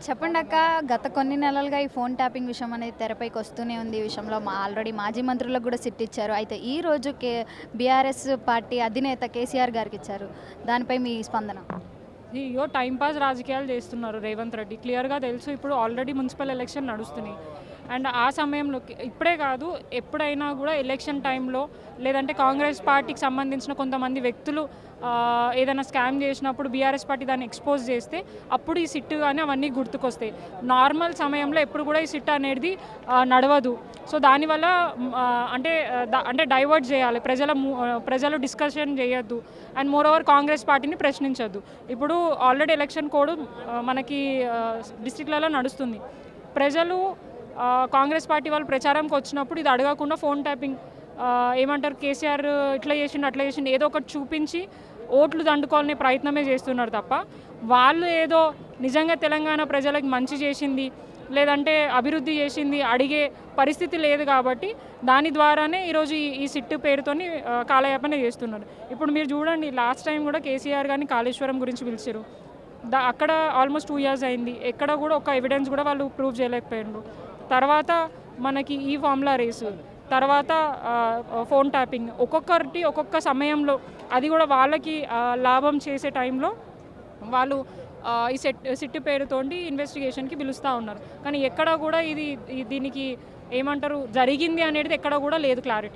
చెప్పండి అక్క. గత కొన్ని నెలలుగా ఈ ఫోన్ ట్యాపింగ్ విషయం అనేది తెరపైకి వస్తూనే ఉంది. ఈ విషయంలో ఆల్రెడీ మాజీ మంత్రులకు కూడా సిట్ ఇచ్చారు. అయితే ఈ రోజు బీఆర్ఎస్ పార్టీ అధినేత కేసీఆర్ గారికి ఇచ్చారు. దానిపై మీ స్పందన? ఇయ్యో టైంపాస్ రాజకీయాలు చేస్తున్నారు రేవంత్ రెడ్డి. క్లియర్గా తెలుసు. ఇప్పుడు ఆల్రెడీ మున్సిపల్ ఎలక్షన్ నడుస్తున్నాయి. అండ్ ఆ సమయంలో ఇప్పుడే కాదు, ఎప్పుడైనా కూడా ఎలక్షన్ టైంలో లేదంటే కాంగ్రెస్ పార్టీకి సంబంధించిన కొంతమంది వ్యక్తులు ఏదైనా స్కామ్ చేసినప్పుడు బీఆర్ఎస్ పార్టీ దాన్ని ఎక్స్పోజ్ చేస్తే అప్పుడు ఈ సిట్ కానీ అవన్నీ గుర్తుకొస్తాయి. నార్మల్ సమయంలో ఎప్పుడు కూడా ఈ సిట్ అనేది నడవదు. సో దానివల్ల అంటే డైవర్ట్ చేయాలి, ప్రజలు డిస్కషన్ చేయొద్దు. అండ్ మోర్ ఓవర్ కాంగ్రెస్ పార్టీని ప్రశ్నించొద్దు. ఇప్పుడు ఆల్రెడీ ఎలక్షన్ కోడ్ మనకి డిస్ట్రిక్ట్లలో నడుస్తుంది. ప్రజలు కాంగ్రెస్ పార్టీ వాళ్ళు ప్రచారంకి వచ్చినప్పుడు ఇది అడగకుండా ఫోన్ ట్యాపింగ్ ఏమంటారు, కేసీఆర్ ఇట్లా చేసిండు అట్లా చేసిండు ఏదో ఒకటి చూపించి ఓట్లు దండుకోవాలనే ప్రయత్నమే చేస్తున్నారు తప్ప వాళ్ళు ఏదో నిజంగా తెలంగాణ ప్రజలకు మంచి చేసింది లేదంటే అభివృద్ధి చేసింది అడిగే పరిస్థితి లేదు. కాబట్టి దాని ద్వారానే ఈరోజు ఈ సిట్టు పేరుతోని కాలయాపన చేస్తున్నారు. ఇప్పుడు మీరు చూడండి, లాస్ట్ టైం కూడా కేసీఆర్ గారిని కాళేశ్వరం గురించి పిలిచారు. అక్కడ ఆల్మోస్ట్ 2 years అయింది. ఎక్కడ కూడా ఒక ఎవిడెన్స్ కూడా వాళ్ళు ప్రూవ్ చేయలేకపోయారు. తర్వాత మనకి ఈ ఫార్ములా రేసు, తర్వాత ఫోన్ ట్యాపింగ్, ఒక్కొక్కటి ఒక్కొక్క సమయంలో అది కూడా వాళ్ళకి లాభం చేసే టైంలో వాళ్ళు ఈ సిట్టు పేరుతోటి ఇన్వెస్టిగేషన్కి పిలుస్తూ ఉన్నారు. కానీ ఎక్కడ కూడా దీనికి ఏమంటారు జరిగింది అనేది ఎక్కడ కూడా లేదు క్లారిటీ.